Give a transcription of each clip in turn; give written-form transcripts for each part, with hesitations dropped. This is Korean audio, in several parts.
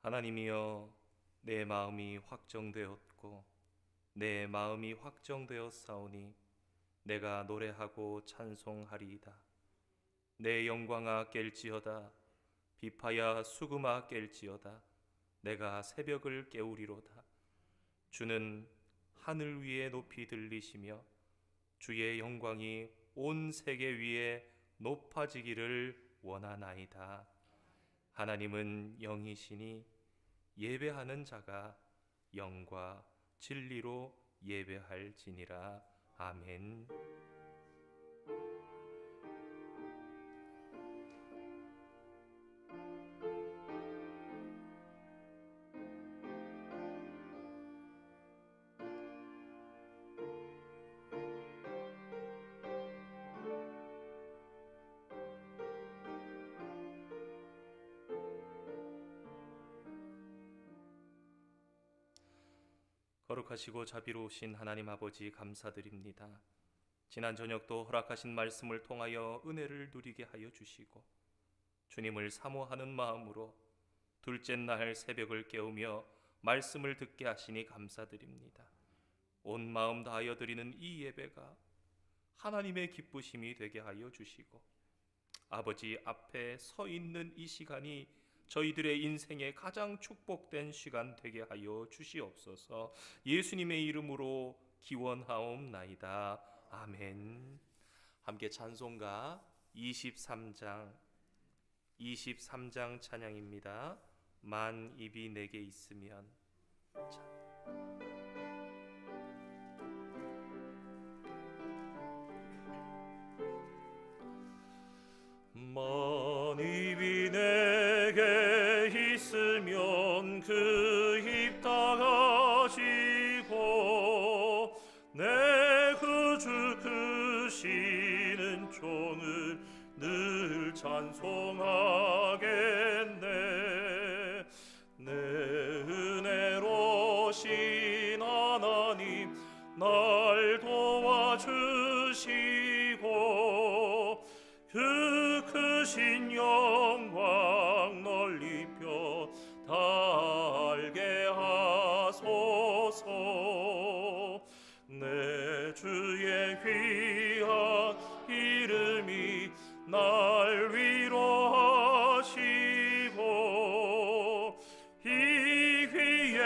하나님이여, 내 마음이 확정되었고 내 마음이 확정되었사오니 내가 노래하고 찬송하리이다. 내 영광아 깰지어다. 비파야 수금아 깰지어다. 내가 새벽을 깨우리로다. 주는 하늘 위에 높이 들리시며 주의 영광이 온 세계 위에 높아지기를 원하나이다. 하나님은 영이시니 예배하는 자가 영과 진리로 예배할지니라. 아멘. 거룩하시고 자비로우신 하나님 아버지 감사드립니다. 지난 저녁도 허락하신 말씀을 통하여 은혜를 누리게 하여 주시고 주님을 사모하는 마음으로 둘째 날 새벽을 깨우며 말씀을 듣게 하시니 감사드립니다. 온 마음 다하여 드리는 이 예배가 하나님의 기쁘심이 되게 하여 주시고 아버지 앞에 서 있는 이 시간이 저희들의 인생에 가장 축복된 시간 되게 하여 주시옵소서. 예수님의 이름으로 기원하옵나이다. 아멘. 함께 찬송가 23장 찬양입니다. 만 입이 내게 있으면. 만 입이 내게 있으면 그 입 닫아지고 내 구주 크시는 종을 늘 찬송하겠네. 내 은혜로신 하나님 날 도와주시고 그 크신 영광 널리 펴 달게 하소서. 내 주의 귀한 이름이 날 위로하시고 이 귀의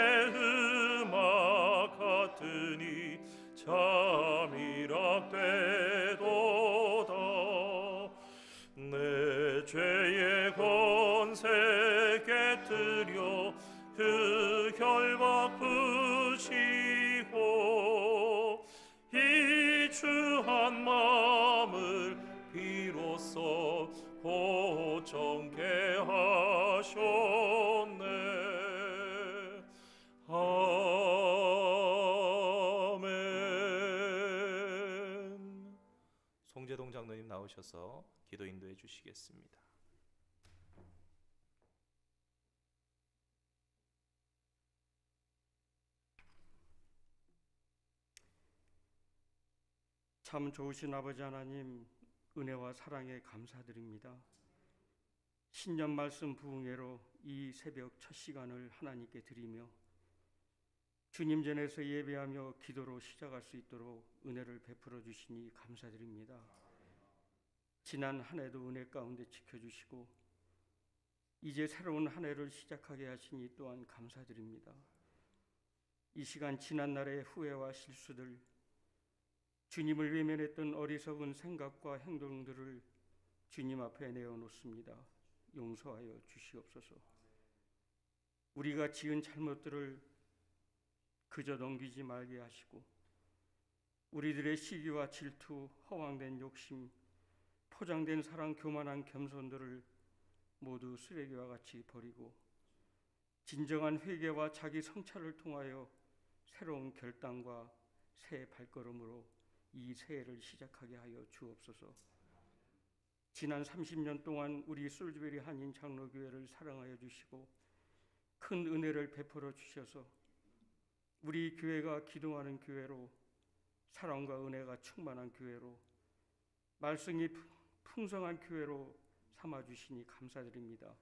음악 같으니 잠이락 되도다. 내 죄의 권세 깨뜨려 그 결박 푸시고 이 주한 마음을 비로소 고정케 하셨네. 아멘. 송재동 장로님 나오셔서 기도 인도해 주시겠습니다. 참 좋으신 아버지 하나님, 은혜와 사랑에 감사드립니다. 신년 말씀 부흥회로 이 새벽 첫 시간을 하나님께 드리며 주님 전에서 예배하며 기도로 시작할 수 있도록 은혜를 베풀어 주시니 감사드립니다. 지난 한 해도 은혜 가운데 지켜주시고 이제 새로운 한 해를 시작하게 하시니 또한 감사드립니다. 이 시간 지난 날의 후회와 실수들, 주님을 외면했던 어리석은 생각과 행동들을 주님 앞에 내어놓습니다. 용서하여 주시옵소서. 우리가 지은 잘못들을 그저 넘기지 말게 하시고 우리들의 시기와 질투, 허황된 욕심, 포장된 사랑, 교만한 겸손들을 모두 쓰레기와 같이 버리고 진정한 회개와 자기 성찰을 통하여 새로운 결단과 새 발걸음으로 이 새해를 시작하게 하여 주옵소서. 지난 30년 동안 우리 솔즈베리 한인 장로교회를 사랑하여 주시고 큰 은혜를 베풀어 주셔서 우리 교회가 기도하는 교회로, 사랑과 은혜가 충만한 교회로, 말씀이 풍성한 교회로 삼아주시니 감사드립니다.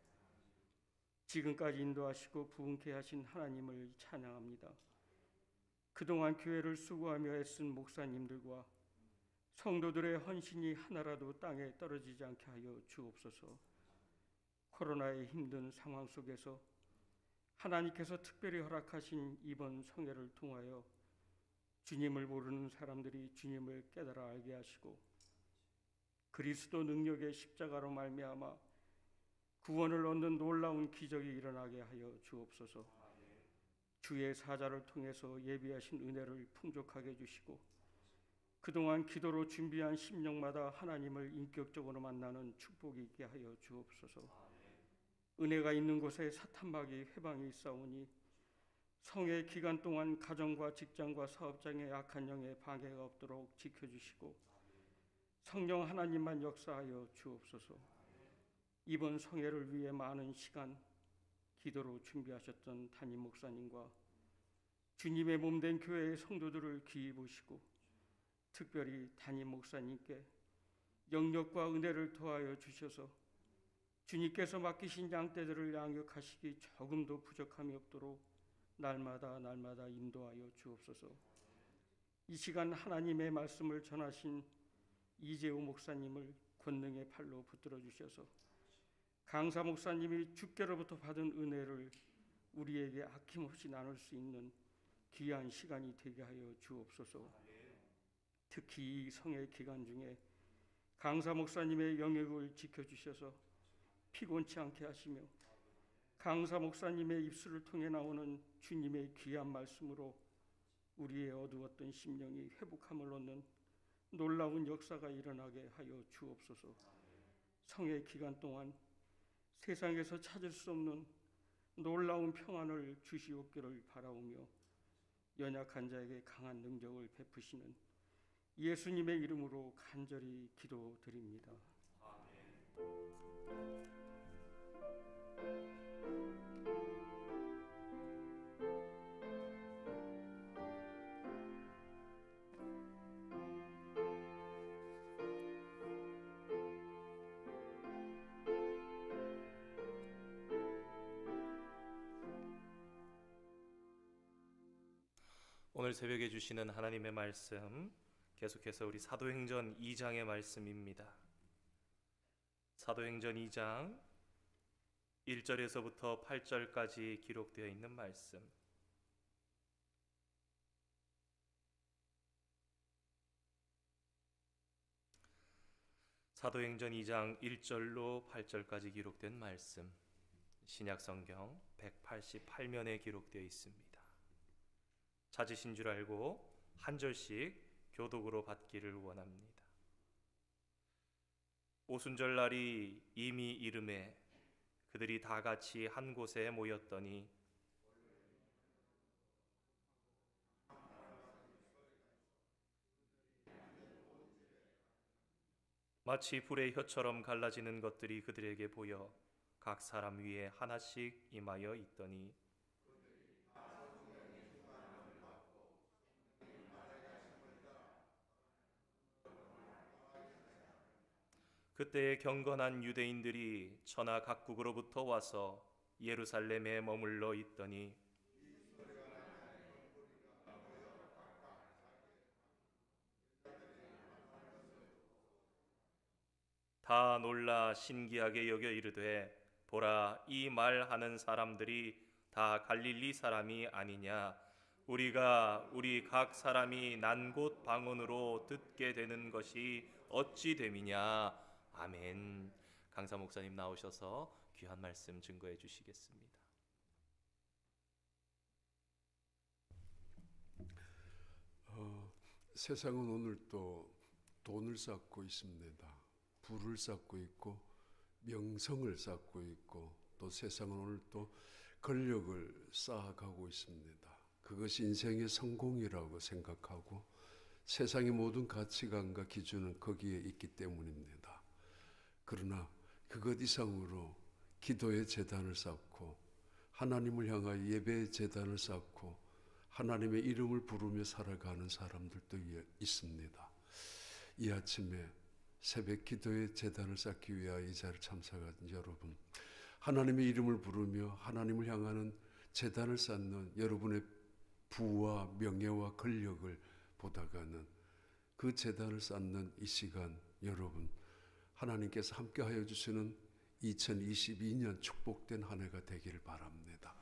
지금까지 인도하시고 부흥케 하신 하나님을 찬양합니다. 그동안 교회를 수고하며 애쓴 목사님들과 성도들의 헌신이 하나라도 땅에 떨어지지 않게 하여 주옵소서. 코로나의 힘든 상황 속에서 하나님께서 특별히 허락하신 이번 성회를 통하여 주님을 모르는 사람들이 주님을 깨달아 알게 하시고 그리스도 능력의 십자가로 말미암아 구원을 얻는 놀라운 기적이 일어나게 하여 주옵소서. 주의 사자를 통해서 예비하신 은혜를 풍족하게 해주시고 그동안 기도로 준비한 심령마다 하나님을 인격적으로 만나는 축복이 있게 하여 주옵소서. 은혜가 있는 곳에 사탄마귀 회방이 있사오니 성회 기간 동안 가정과 직장과 사업장의 악한 영의 방해가 없도록 지켜주시고 성령 하나님만 역사하여 주옵소서. 이번 성회를 위해 많은 시간 기도로 준비하셨던 담임 목사님과 주님의 몸된 교회의 성도들을 귀히 보시고 특별히 담임 목사님께 영력과 은혜를 더하여 주셔서 주님께서 맡기신 양떼들을 양육하시기 조금도 부족함이 없도록 날마다 인도하여 주옵소서. 이 시간 하나님의 말씀을 전하신 이재우 목사님을 권능의 팔로 붙들어 주셔서 강사 목사님이 주께로부터 받은 은혜를 우리에게 아낌없이 나눌 수 있는 귀한 시간이 되게 하여 주옵소서. 특히 이 성회 기간 중에 강사 목사님의 영역을 지켜주셔서 피곤치 않게 하시며 강사 목사님의 입술을 통해 나오는 주님의 귀한 말씀으로 우리의 어두웠던 심령이 회복함을 얻는 놀라운 역사가 일어나게 하여 주옵소서. 성회 기간 동안 세상에서 찾을 수 없는 놀라운 평안을 주시옵기를 바라오며 연약한 자에게 강한 능력을 베푸시는 예수님의 이름으로 간절히 기도드립니다. 오늘 새벽에 주시는 하나님의 말씀 계속해서 우리 사도행전 2장의 말씀입니다. 사도행전 2장 1절에서부터 8절까지 기록되어 있는 말씀. 사도행전 2장 1절로 8절까지 기록된 말씀, 신약성경 188면에 기록되어 있습니다. 찾으신 줄 알고 한 절씩 교독으로 받기를 원합니다. 오순절 날이 이미 이름에 그들이 다 같이 한 곳에 모였더니 마치 불의 혀처럼 갈라지는 것들이 그들에게 보여 각 사람 위에 하나씩 임하여 있더니 그때에 경건한 유대인들이 천하 각국으로부터 와서 예루살렘에 머물러 있더니 다 놀라 신기하게 여겨 이르되 보라, 이 말하는 사람들이 다 갈릴리 사람이 아니냐? 우리가 우리 각 사람이 난 곳 방언으로 듣게 되는 것이 어찌 됨이냐? 아멘. 강사 목사님 나오셔서 귀한 말씀 증거해 주시겠습니다. 세상은 오늘 또 돈을 쌓고 있습니다. 부를 쌓고 있고 명성을 쌓고 있고 또 세상은 오늘 또 권력을 쌓아가고 있습니다. 그것이 인생의 성공이라고 생각하고 세상의 모든 가치관과 기준은 거기에 있기 때문입니다. 그러나 그것 이상으로 기도의 제단을 쌓고 하나님을 향하여 예배의 제단을 쌓고 하나님의 이름을 부르며 살아가는 사람들도 있습니다. 이 아침에 새벽 기도의 제단을 쌓기 위하여 이 자리에 참석한 여러분, 하나님의 이름을 부르며 하나님을 향하는 제단을 쌓는 여러분의 부와 명예와 권력을 보다가는 그 제단을 쌓는 이 시간, 여러분 하나님께서 함께하여 주시는 2022년 축복된 한 해가 되기를 바랍니다.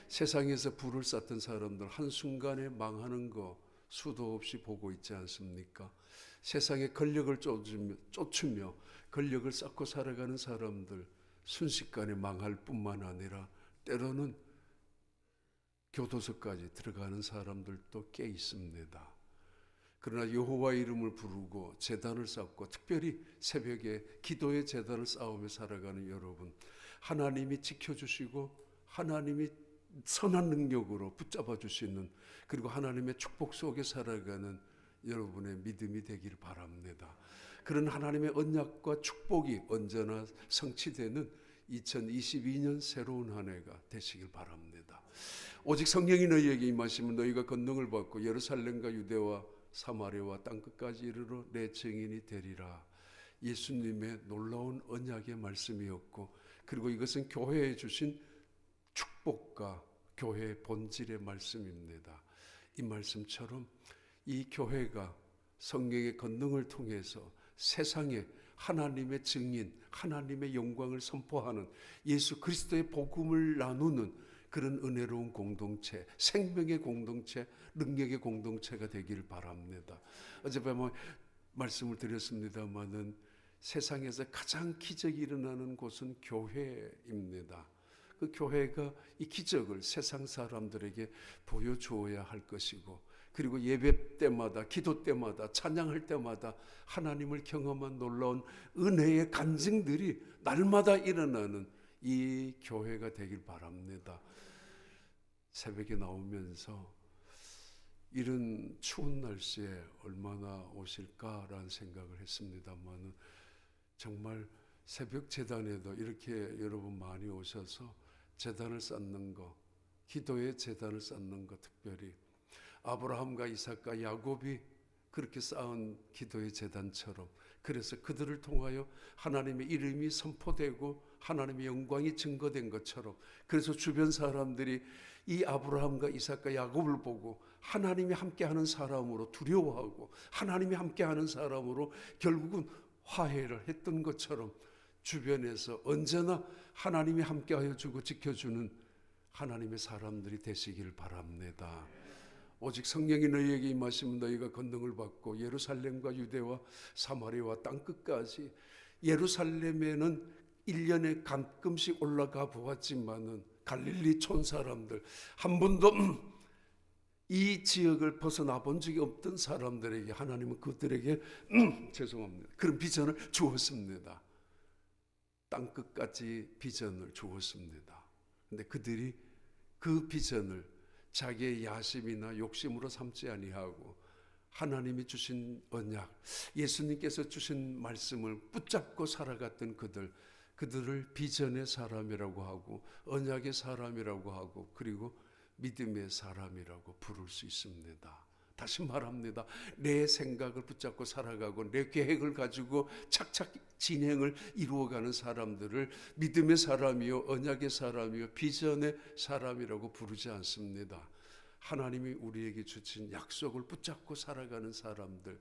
세상에서 부를 쌓던 사람들 한순간에 망하는 거 수도 없이 보고 있지 않습니까? 세상에 권력을 쫓으며 권력을 쌓고 살아가는 사람들 순식간에 망할 뿐만 아니라 때로는 교도소까지 들어가는 사람들도 꽤 있습니다. 그러나 여호와 이름을 부르고 제단을 쌓고 특별히 새벽에 기도의 제단을 쌓으며 살아가는 여러분, 하나님이 지켜주시고 하나님이 선한 능력으로 붙잡아 주시는, 그리고 하나님의 축복 속에 살아가는 여러분의 믿음이 되기를 바랍니다. 그런 하나님의 언약과 축복이 언제나 성취되는 2022년 새로운 한 해가 되시길 바랍니다. 오직 성령이 너희에게 임하시면 너희가 권능을 받고 예루살렘과 유대와 사마리아와 땅끝까지 이르러 내 증인이 되리라. 예수님의 놀라운 언약의 말씀이었고, 그리고 이것은 교회에 주신 축복과 교회의 본질의 말씀입니다. 이 말씀처럼 이 교회가 성령의 권능을 통해서 세상에 하나님의 증인, 하나님의 영광을 선포하는 예수 그리스도의 복음을 나누는 그런 은혜로운 공동체, 생명의 공동체, 능력의 공동체가 되기를 바랍니다. 어젯밤에 말씀을 드렸습니다마는 세상에서 가장 기적이 일어나는 곳은 교회입니다. 그 교회가 이 기적을 세상 사람들에게 보여주어야 할 것이고, 그리고 예배 때마다, 기도 때마다, 찬양할 때마다 하나님을 경험한 놀라운 은혜의 간증들이 날마다 일어나는 이 교회가 되길 바랍니다. 새벽에 나오면서 이런 추운 날씨에 얼마나 오실까라는 생각을 했습니다만, 정말 새벽 제단에도 이렇게 여러분 많이 오셔서 제단을 쌓는 거, 기도의 제단을 쌓는 거, 특별히 아브라함과 이삭과 야곱이 그렇게 쌓은 기도의 제단처럼, 그래서 그들을 통하여 하나님의 이름이 선포되고 하나님의 영광이 증거된 것처럼, 그래서 주변 사람들이 이 아브라함과 이삭과 야곱을 보고 하나님이 함께하는 사람으로 두려워하고 하나님이 함께하는 사람으로 결국은 화해를 했던 것처럼, 주변에서 언제나 하나님이 함께하여 주고 지켜주는 하나님의 사람들이 되시길 바랍니다. 오직 성령이 너희에게 임하시면 너희가 권능을 받고 예루살렘과 유대와 사마리아와 땅끝까지, 예루살렘에는 1년에 가끔씩 올라가 보았지만은 갈릴리 촌 사람들, 한 번도 이 지역을 벗어나 본 적이 없던 사람들에게 하나님은 그들에게 죄송합니다, 그런 비전을 주었습니다. 땅끝까지 비전을 주었습니다. 근데 그들이 그 비전을 자기의 야심이나 욕심으로 삼지 아니하고 하나님이 주신 언약, 예수님께서 주신 말씀을 붙잡고 살아갔던 그들을 비전의 사람이라고 하고 언약의 사람이라고 하고 그리고 믿음의 사람이라고 부를 수 있습니다. 다시 말합니다. 내 생각을 붙잡고 살아가고 내 계획을 가지고 착착 진행을 이루어가는 사람들을 믿음의 사람이요, 언약의 사람이요, 비전의 사람이라고 부르지 않습니다. 하나님이 우리에게 주신 약속을 붙잡고 살아가는 사람들,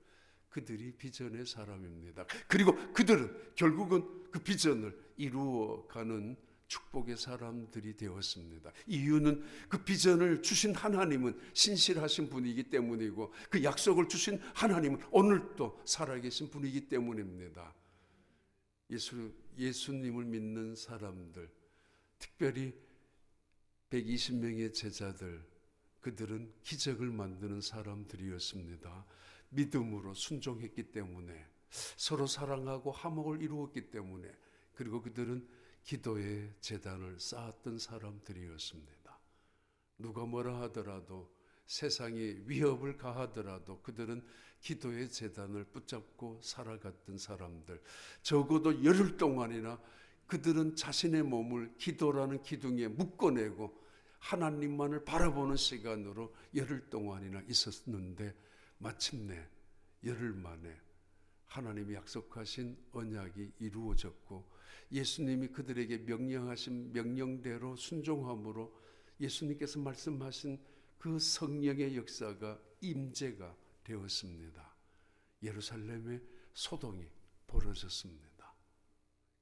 그들이 비전의 사람입니다. 그리고 그들은 결국은 그 비전을 이루어가는 축복의 사람들이 되었습니다. 이유는 그 비전을 주신 하나님은 신실하신 분이기 때문이고, 그 약속을 주신 하나님은 오늘도 살아계신 분이기 때문입니다. 예수님을 믿는 사람들, 특별히 120명의 제자들, 그들은 기적을 만드는 사람들이었습니다. 믿음으로 순종했기 때문에, 서로 사랑하고 화목을 이루었기 때문에, 그리고 그들은 기도의 제단을 쌓았던 사람들이었습니다. 누가 뭐라 하더라도, 세상이 위협을 가하더라도 그들은 기도의 제단을 붙잡고 살아갔던 사람들, 적어도 열흘 동안이나 그들은 자신의 몸을 기도라는 기둥에 묶어내고 하나님만을 바라보는 시간으로 열흘 동안이나 있었는데, 마침내 열흘 만에 하나님이 약속하신 언약이 이루어졌고 예수님이 그들에게 명령하신 명령대로 순종함으로 예수님께서 말씀하신 그 성령의 역사가 임재가 되었습니다. 예루살렘에 소동이 벌어졌습니다.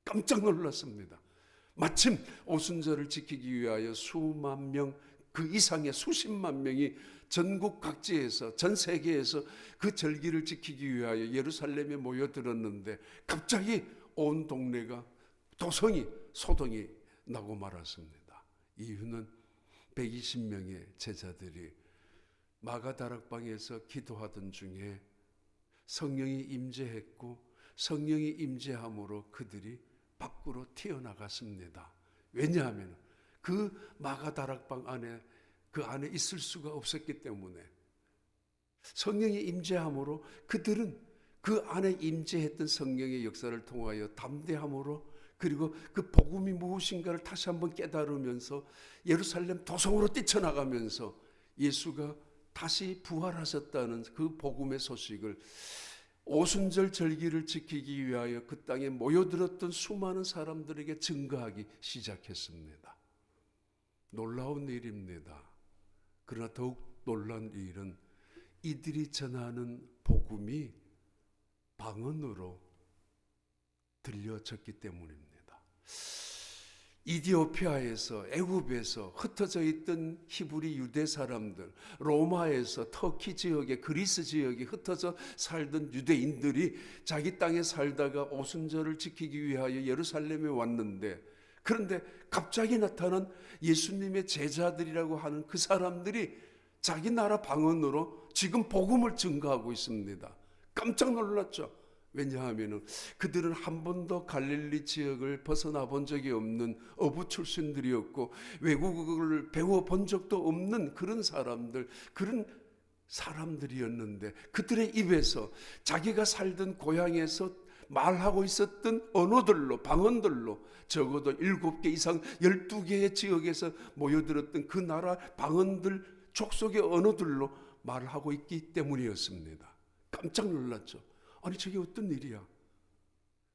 깜짝 놀랐습니다. 마침 오순절을 지키기 위하여 수만 명, 그 이상의 수십만 명이 전국 각지에서, 전 세계에서 그 절기를 지키기 위하여 예루살렘에 모여들었는데 갑자기 온 동네가 도성이 소동이 나고 말았습니다. 이유는 120명의 제자들이 마가다락방에서 기도하던 중에 성령이 임재했고, 성령이 임재함으로 그들이 밖으로 튀어나갔습니다. 왜냐하면 그 마가다락방 안에, 그 안에 있을 수가 없었기 때문에, 성령이 임재함으로 그들은 그 안에 임재했던 성령의 역사를 통하여 담대함으로, 그리고 그 복음이 무엇인가를 다시 한번 깨달으면서 예루살렘 도성으로 뛰쳐나가면서 예수가 다시 부활하셨다는 그 복음의 소식을 오순절 절기를 지키기 위하여 그 땅에 모여들었던 수많은 사람들에게 증거하기 시작했습니다. 놀라운 일입니다. 그러나 더욱 놀라운 일은 이들이 전하는 복음이 방언으로 들려졌기 때문입니다. 이디오피아에서, 애굽에서 흩어져 있던 히브리 유대 사람들, 로마에서 터키 지역에, 그리스 지역에 흩어져 살던 유대인들이 자기 땅에 살다가 오순절을 지키기 위하여 예루살렘에 왔는데, 그런데 갑자기 나타난 예수님의 제자들이라고 하는 그 사람들이 자기 나라 방언으로 지금 복음을 증거하고 있습니다. 깜짝 놀랐죠. 왜냐하면 그들은 한 번도 갈릴리 지역을 벗어나 본 적이 없는 어부 출신들이었고, 외국어를 배워본 적도 없는 그런 사람들이었는데, 그들의 입에서 자기가 살던 고향에서 말하고 있었던 언어들로, 방언들로, 적어도 7개 이상 12개의 지역에서 모여들었던 그 나라 방언들, 족속의 언어들로 말하고 있기 때문이었습니다. 깜짝 놀랐죠. 아니, 저게 어떤 일이야?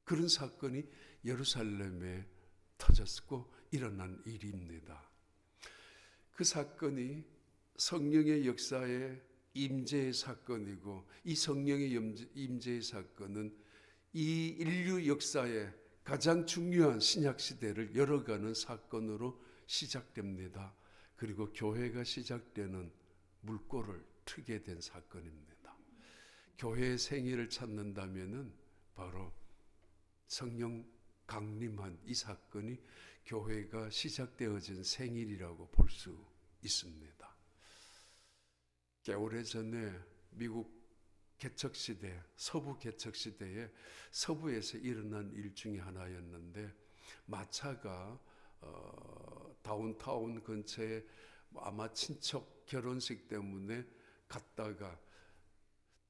그런 사건이 예루살렘에 터졌고 일어난 일입니다. 그 사건이 성령의 역사의 임재의 사건이고, 이 성령의 임재의 사건은 이 인류 역사의 가장 중요한 신약 시대를 열어가는 사건으로 시작됩니다. 그리고 교회가 시작되는 물꼬를 트게 된 사건입니다. 교회의 생일을 찾는다면은 바로 성령 강림한 이 사건이 교회가 시작되어진 생일이라고 볼 수 있습니다. 꽤 오래전에 미국 개척시대, 서부 개척시대에 서부에서 일어난 일 중에 하나였는데, 마차가 다운타운 근처에 아마 친척 결혼식 때문에 갔다가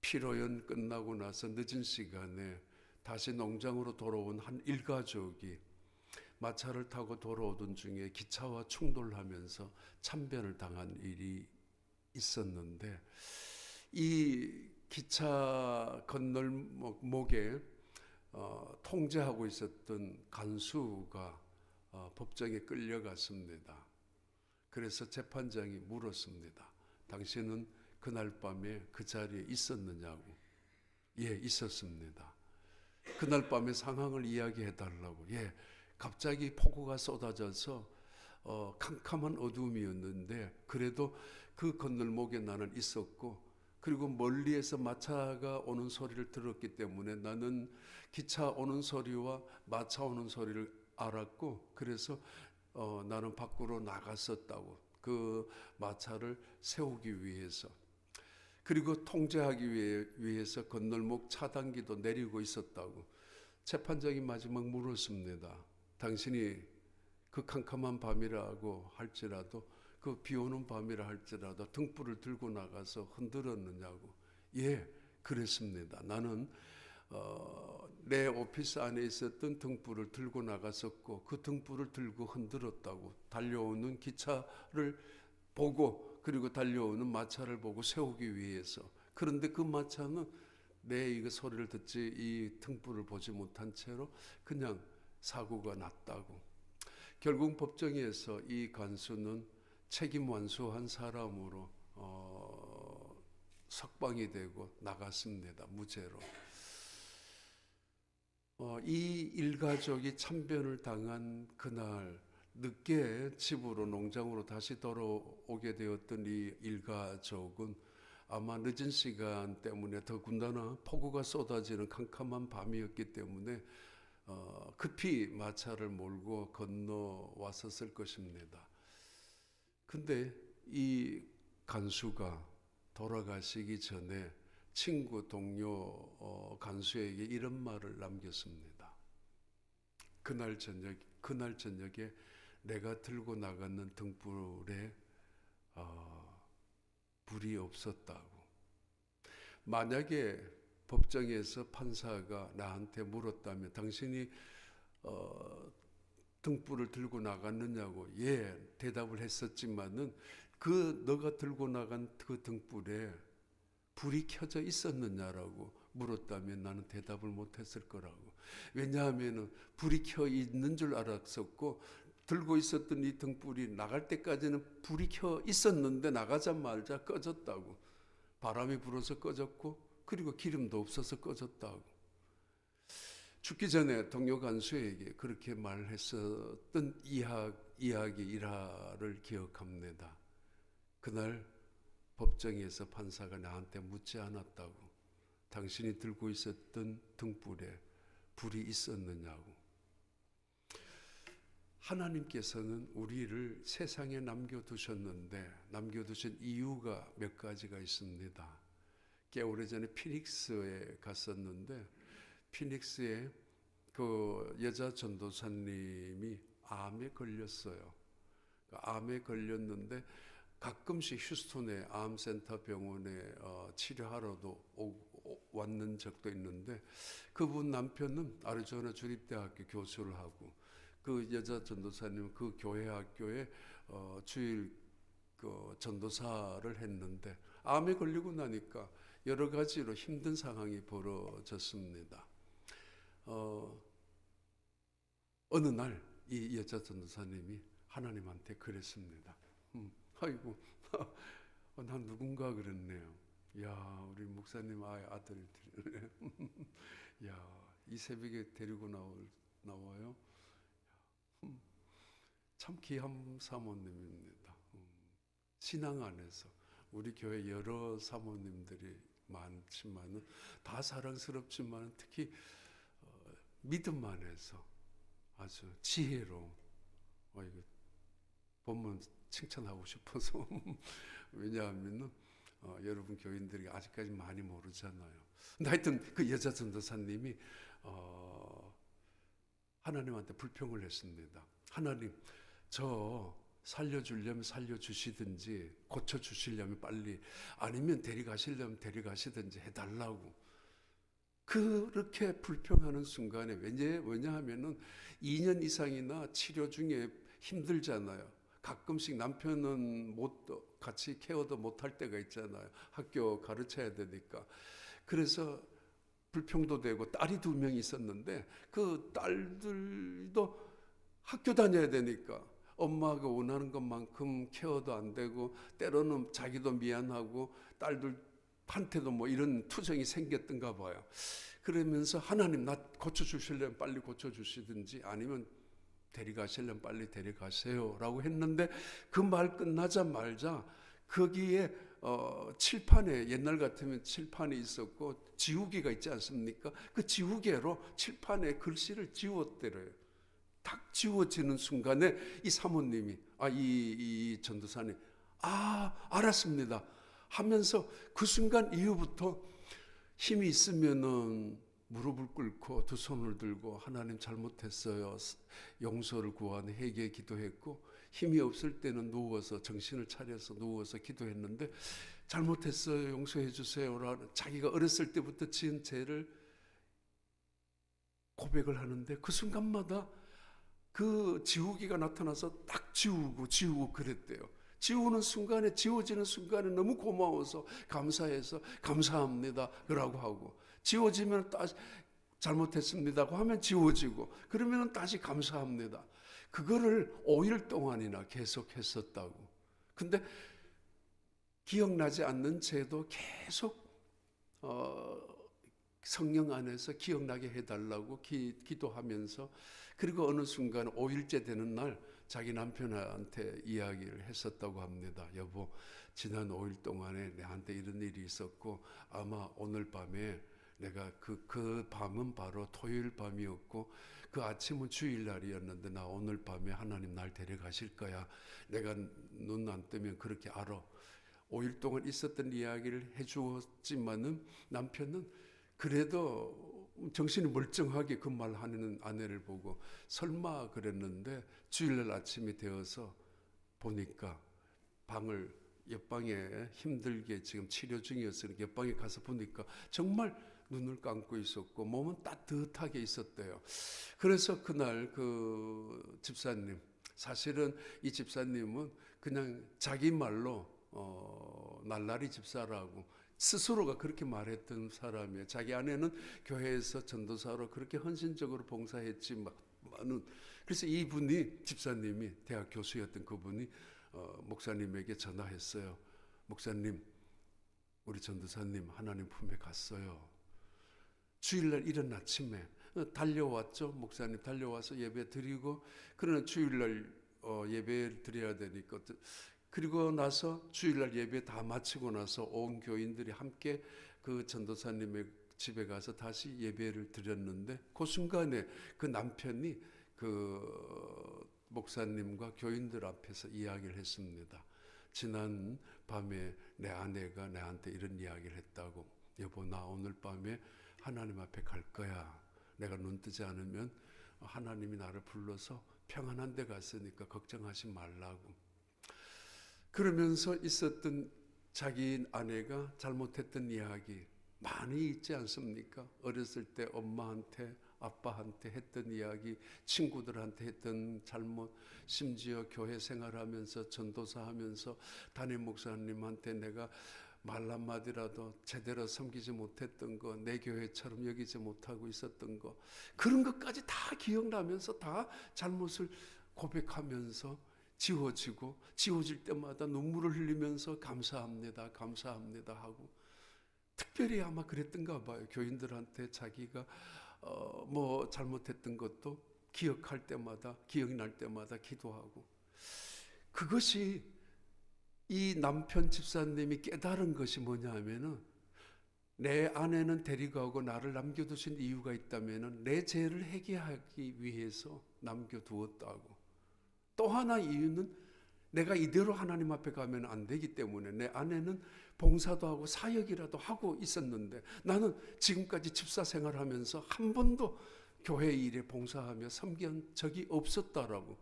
피로연 끝나고 나서 늦은 시간에 다시 농장으로 돌아온 한 일가족이 마차를 타고 돌아오던 중에 기차와 충돌하면서 참변을 당한 일이 있었는데, 이 기차 건널목에 통제하고 있었던 간수가 법정에 끌려갔습니다. 그래서 재판장이 물었습니다. 당신은 그날 밤에 그 자리에 있었느냐고. 예, 있었습니다. 그날 밤에 상황을 이야기해 달라고. 예, 갑자기 폭우가 쏟아져서 캄캄한 어둠이었는데, 그래도 그 건널목에 나는 있었고, 그리고 멀리에서 마차가 오는 소리를 들었기 때문에 나는 기차 오는 소리와 마차 오는 소리를 알았고, 그래서 나는 밖으로 나갔었다고. 그 마차를 세우기 위해서, 그리고 통제하기 위해서 건널목 차단기도 내리고 있었다고. 재판장이 마지막 물었습니다. 당신이 그 캄캄한 밤이라고 할지라도, 그 비 오는 밤이라 할지라도 등불을 들고 나가서 흔들었느냐고. 예, 그랬습니다. 나는 내 오피스 안에 있었던 등불을 들고 나갔었고, 그 등불을 들고 흔들었다고. 달려오는 기차를 보고, 그리고 달려오는 마차를 보고 세우기 위해서. 그런데 그 마차는 내 이거 소리를 듣지 이 등불을 보지 못한 채로 그냥 사고가 났다고. 결국 법정에서 이 간수는 책임 완수한 사람으로 석방이 되고 나갔습니다. 무죄로. 이 일가족이 참변을 당한 그날 늦게 집으로 농장으로 다시 돌아오게 되었던 이 일가족은 아마 늦은 시간 때문에 더군다나 폭우가 쏟아지는 캄캄한 밤이었기 때문에 급히 마차를 몰고 건너왔었을 것입니다. 근데 이 간수가 돌아가시기 전에 친구, 동료 간수에게 이런 말을 남겼습니다. 그날 저녁에 내가 들고 나가는 등불에 불이 없었다고. 만약에 법정에서 판사가 나한테 물었다면 당신이 등불을 들고 나갔느냐고 예 대답을 했었지만은 너가 들고 나간 그 등불에 불이 켜져 있었느냐라고 물었다면 나는 대답을 못했을 거라고. 왜냐하면 불이 켜 있는 줄 알았었고 들고 있었던 이 등불이 나갈 때까지는 불이 켜 있었는데 나가자마자 꺼졌다고. 바람이 불어서 꺼졌고 그리고 기름도 없어서 꺼졌다고. 죽기 전에 동료 간수에게 그렇게 말했었던 이야기 일화를 기억합니다. 그날 법정에서 판사가 나한테 묻지 않았다고. 당신이 들고 있었던 등불에 불이 있었느냐고. 하나님께서는 우리를 세상에 남겨두셨는데 남겨두신 이유가 몇 가지가 있습니다. 꽤 오래전에 피닉스에 갔었는데 피닉스에 그 여자 전도사님이 암에 걸렸어요. 암에 걸렸는데 가끔씩 휴스턴의 암센터 병원에 치료하러도 왔는 적도 있는데 그분 남편은 아리조나 주립대학교 교수를 하고 그 여자 전도사님은 그 교회 학교에 주일 전도사를 했는데 암에 걸리고 나니까 여러 가지로 힘든 상황이 벌어졌습니다. 어느 날 이 여자 전도사님이 하나님한테 그랬습니다. 아이고, 난 누군가 그랬네요. 야, 우리 목사님 아들이 야, 이 새벽에 데리고 나와요. 참 귀한 사모님입니다. 신앙 안에서 우리 교회 여러 사모님들이 많지만은 다 사랑스럽지만 특히 믿음 안에서 아주 지혜로 이거 보면 칭찬하고 싶어서 왜냐하면 여러분 교인들이 아직까지 많이 모르잖아요. 근데 하여튼 그 여자 전도사님이 하나님한테 불평을 했습니다. 하나님, 저 살려주려면 살려주시든지 고쳐주시려면 빨리 아니면 데려가시려면 데려가시든지 해달라고. 그렇게 불평하는 순간에 왜냐하면은 2년 이상이나 치료 중에 힘들잖아요. 가끔씩 남편은 같이 케어도 못할 때가 있잖아요. 학교 가르쳐야 되니까. 그래서 불평도 되고 딸이 2명 있었는데 그 딸들도 학교 다녀야 되니까 엄마가 원하는 것만큼 케어도 안 되고 때로는 자기도 미안하고 딸들한테도 뭐 이런 투정이 생겼던가 봐요. 그러면서 하나님 나 고쳐주시려면 빨리 고쳐주시든지 아니면 데려가시려면 빨리 데려가세요 라고 했는데 그 말 끝나자마자 거기에 칠판에 옛날 같으면 칠판이 있었고 지우개가 있지 않습니까? 그 지우개로 칠판에 글씨를 지웠대요. 딱 지워지는 순간에 이 사모님이 이 전도사님 알았습니다 하면서 그 순간 이후부터 힘이 있으면은 무릎을 꿇고 두 손을 들고 하나님 잘못했어요 용서를 구하는 회개 기도했고 힘이 없을 때는 누워서 정신을 차려서 누워서 기도했는데 잘못했어요 용서해 주세요라는 자기가 어렸을 때부터 지은 죄를 고백을 하는데 그 순간마다 그 지우기가 나타나서 딱 지우고 그랬대요. 지우는 순간에 지워지는 순간에 너무 고마워서 감사해서 감사합니다 그러고 하고 지워지면 잘못했습니다고 하면 지워지고, 그러면 다시 감사합니다. 그거를 5일 동안이나 계속 했었다고. 근데 기억나지 않는 채도 계속 성령 안에서 기억나게 해달라고 기도하면서, 그리고 어느 순간 5일째 되는 날 자기 남편한테 이야기를 했었다고 합니다. 여보, 지난 5일 동안에 내한테 이런 일이 있었고, 아마 오늘 밤에 내가 그 밤은 바로 토요일 밤이었고, 그 아침은 주일날이었는데 나 오늘 밤에 하나님 날 데려가실 거야. 내가 눈 안 뜨면 그렇게 알아. 5일 동안 있었던 이야기를 해주었지만은 남편은 그래도 정신이 멀쩡하게 그 말하는 아내를 보고 설마 그랬는데, 주일날 아침이 되어서 보니까 방을, 옆방에 힘들게 지금 치료 중이었으니까 옆방에 가서 보니까 정말 눈을 감고 있었고 몸은 따뜻하게 있었대요. 그래서 그날 그 집사님, 사실은 이 집사님은 그냥 자기 말로 날라리 집사라고 스스로가 그렇게 말했던 사람이에요. 자기 아내는 교회에서 전도사로 그렇게 헌신적으로 봉사했지만은, 그래서 이분이, 집사님이 대학 교수였던 그분이 목사님에게 전화했어요. 목사님, 우리 전도사님 하나님 품에 갔어요. 주일날 이른 아침에 달려왔죠. 목사님 달려와서 예배 드리고, 그러나 주일날 예배 드려야 되니까, 그리고 나서 주일날 예배 다 마치고 나서 온 교인들이 함께 그 전도사님의 집에 가서 다시 예배를 드렸는데, 그 순간에 그 남편이 그 목사님과 교인들 앞에서 이야기를 했습니다. 지난 밤에 내 아내가 나한테 이런 이야기를 했다고. 여보, 나 오늘 밤에 하나님 앞에 갈 거야. 내가 눈 뜨지 않으면 하나님이 나를 불러서 평안한 데 갔으니까 걱정하지 말라고. 그러면서 있었던 자기 아내가 잘못했던 이야기 많이 있지 않습니까? 어렸을 때 엄마한테, 아빠한테 했던 이야기, 친구들한테 했던 잘못, 심지어 교회 생활하면서 전도사하면서 담임 목사님한테 내가 말 한마디라도 제대로 섬기지 못했던 거, 내 교회처럼 여기지 못하고 있었던 거, 그런 것까지 다 기억나면서 다 잘못을 고백하면서 지워지고, 지워질 때마다 눈물을 흘리면서 감사합니다, 감사합니다 하고, 특별히 아마 그랬던가 봐요. 교인들한테 자기가 뭐 잘못했던 것도 기억할 때마다, 기억이 날 때마다 기도하고. 그것이 이 남편 집사님이 깨달은 것이 뭐냐 하면은, 내 아내는 데리고 가고 나를 남겨두신 이유가 있다면은 내 죄를 회개하기 위해서 남겨두었다고. 또 하나 이유는 내가 이대로 하나님 앞에 가면 안 되기 때문에 내 아내는 봉사도 하고 사역이라도 하고 있었는데 나는 지금까지 집사 생활하면서 한 번도 교회 일에 봉사하며 섬긴 적이 없었다라고.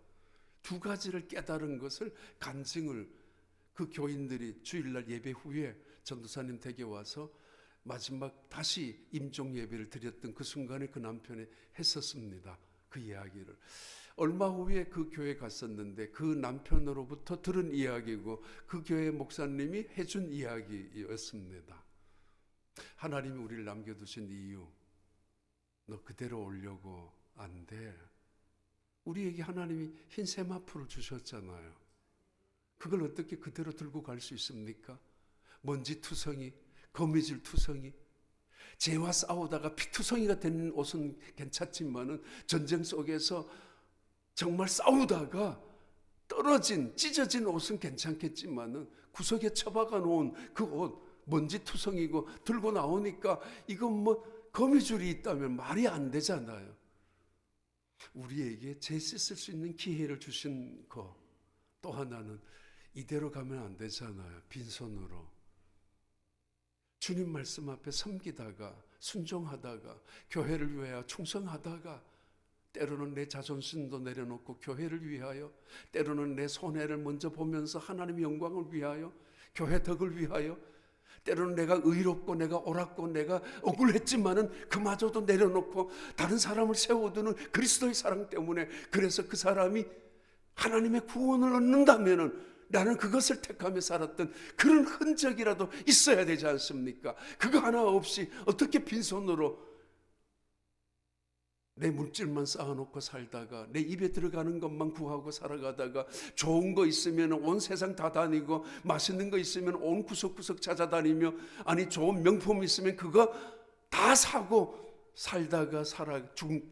두 가지를 깨달은 것을 간증을 그 교인들이 주일날 예배 후에 전도사님 댁에 와서 마지막 다시 임종 예배를 드렸던 그 순간에 그 남편이 했었습니다. 그 이야기를. 얼마 후에 그 교회 갔었는데 그 남편으로부터 들은 이야기고 그 교회 목사님이 해준 이야기였습니다. 하나님이 우리를 남겨두신 이유, 너 그대로 오려고 안 돼. 우리에게 하나님이 흰 세마포를 주셨잖아요. 그걸 어떻게 그대로 들고 갈 수 있습니까? 먼지 투성이, 거미줄 투성이, 죄와 싸우다가 피투성이가 된 옷은 괜찮지만은 전쟁 속에서 정말 싸우다가 떨어진, 찢어진 옷은 괜찮겠지만은 구석에 처박아 놓은 그 옷, 먼지 투성이고 들고 나오니까 이건 뭐 거미줄이 있다면 말이 안 되잖아요. 우리에게 죄 씻을 수 있는 기회를 주신 거. 또 하나는 이대로 가면 안 되잖아요. 빈손으로. 주님 말씀 앞에 섬기다가, 순종하다가, 교회를 위하여 충성하다가, 때로는 내 자존심도 내려놓고 교회를 위하여, 때로는 내 손해를 먼저 보면서 하나님의 영광을 위하여, 교회 덕을 위하여, 때로는 내가 의롭고 내가 옳았고 내가 억울했지만은 그마저도 내려놓고 다른 사람을 세워두는 그리스도의 사랑 때문에, 그래서 그 사람이 하나님의 구원을 얻는다면은 나는 그것을 택하며 살았던 그런 흔적이라도 있어야 되지 않습니까? 그거 하나 없이 어떻게 빈손으로 내 물질만 쌓아놓고 살다가 내 입에 들어가는 것만 구하고 살아가다가 좋은 거 있으면 온 세상 다 다니고 맛있는 거 있으면 온 구석구석 찾아다니며 아니 좋은 명품 있으면 그거 다 사고 살다가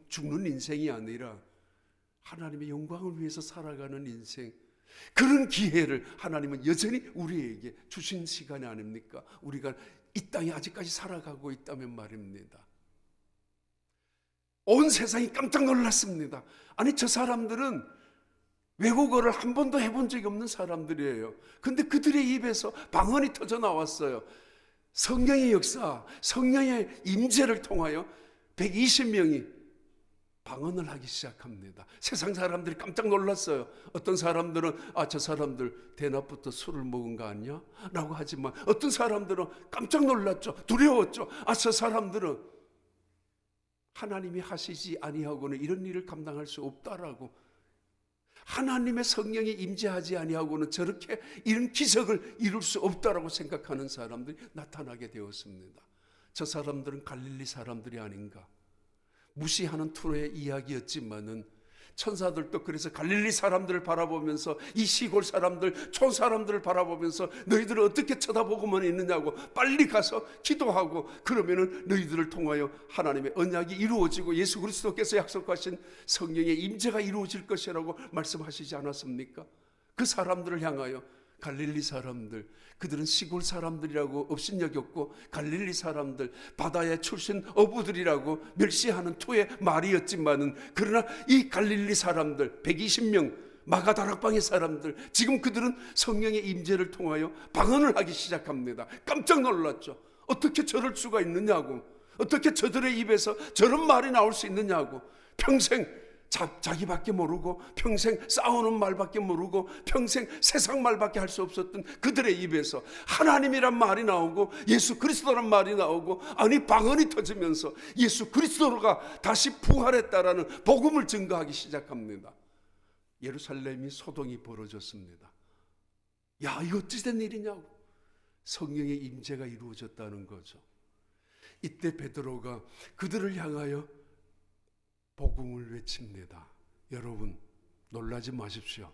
죽는 인생이 아니라 하나님의 영광을 위해서 살아가는 인생, 그런 기회를 하나님은 여전히 우리에게 주신 시간이 아닙니까? 우리가 이 땅에 아직까지 살아가고 있다면 말입니다. 온 세상이 깜짝 놀랐습니다. 아니 저 사람들은 외국어를 한 번도 해본 적이 없는 사람들이에요. 근데 그들의 입에서 방언이 터져 나왔어요. 성령의 역사, 성령의 임재를 통하여 120명이 방언을 하기 시작합니다. 세상 사람들이 깜짝 놀랐어요. 어떤 사람들은 저 사람들 대낮부터 술을 먹은 거 아니야? 라고 하지만 어떤 사람들은 깜짝 놀랐죠. 두려웠죠. 저 사람들은 하나님이 하시지 아니하고는 이런 일을 감당할 수 없다라고, 하나님의 성령이 임재하지 아니하고는 저렇게 이런 기적을 이룰 수 없다라고 생각하는 사람들이 나타나게 되었습니다. 저 사람들은 갈릴리 사람들이 아닌가, 무시하는 투로의 이야기였지만은 천사들도 그래서 갈릴리 사람들을 바라보면서, 이 시골 사람들, 촌 사람들을 바라보면서 너희들은 어떻게 쳐다보고만 있느냐고, 빨리 가서 기도하고 그러면은 너희들을 통하여 하나님의 언약이 이루어지고 예수 그리스도께서 약속하신 성령의 임재가 이루어질 것이라고 말씀하시지 않았습니까? 그 사람들을 향하여 갈릴리 사람들, 그들은 시골 사람들이라고 업신여겼고 갈릴리 사람들, 바다의 출신 어부들이라고 멸시하는 투의 말이었지만은, 그러나 이 갈릴리 사람들 120명 마가다락방의 사람들, 지금 그들은 성령의 임재를 통하여 방언을 하기 시작합니다. 깜짝 놀랐죠. 어떻게 저럴 수가 있느냐고, 어떻게 저들의 입에서 저런 말이 나올 수 있느냐고. 평생 자기밖에 모르고 평생 싸우는 말밖에 모르고 평생 세상 말밖에 할 수 없었던 그들의 입에서 하나님이란 말이 나오고 예수 그리스도란 말이 나오고, 아니 방언이 터지면서 예수 그리스도가 다시 부활했다라는 복음을 증거하기 시작합니다. 예루살렘이 소동이 벌어졌습니다. 야, 이거 어찌 된 일이냐고. 성령의 임재가 이루어졌다는 거죠. 이때 베드로가 그들을 향하여 복음을 외칩니다. 여러분 놀라지 마십시오.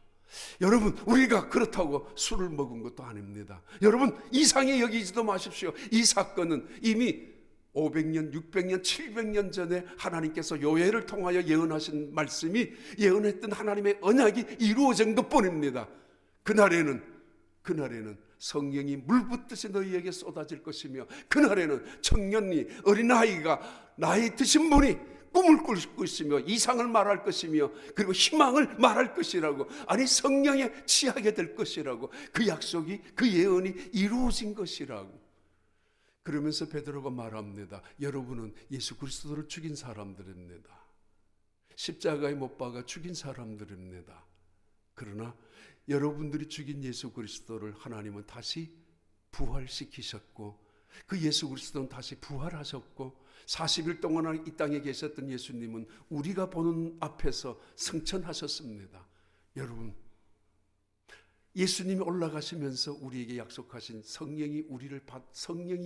여러분 우리가 그렇다고 술을 먹은 것도 아닙니다. 여러분 이상히 여기지도 마십시오. 이 사건은 이미 500년, 600년, 700년 전에 하나님께서 요엘을 통하여 예언하신 말씀이, 예언했던 하나님의 언약이 이루어진 것뿐입니다. 그날에는 성령이 물 붓듯이 너희에게 쏟아질 것이며, 그날에는 청년이, 어린아이가, 나이 드신 분이 꿈을 꾸고 있으며 이상을 말할 것이며 그리고 희망을 말할 것이라고, 아니 성령에 취하게 될 것이라고, 그 약속이, 그 예언이 이루어진 것이라고. 그러면서 베드로가 말합니다. 여러분은 예수 그리스도를 죽인 사람들입니다. 십자가에 못 박아 죽인 사람들입니다. 그러나 여러분들이 죽인 예수 그리스도를 하나님은 다시 부활시키셨고, 그 예수 그리스도는 다시 부활하셨고, 40일 동안 이 땅에 계셨던 예수님은 우리가 보는 앞에서 승천하셨습니다. 여러분, 예수님이 올라가시면서 우리에게 약속하신 성령이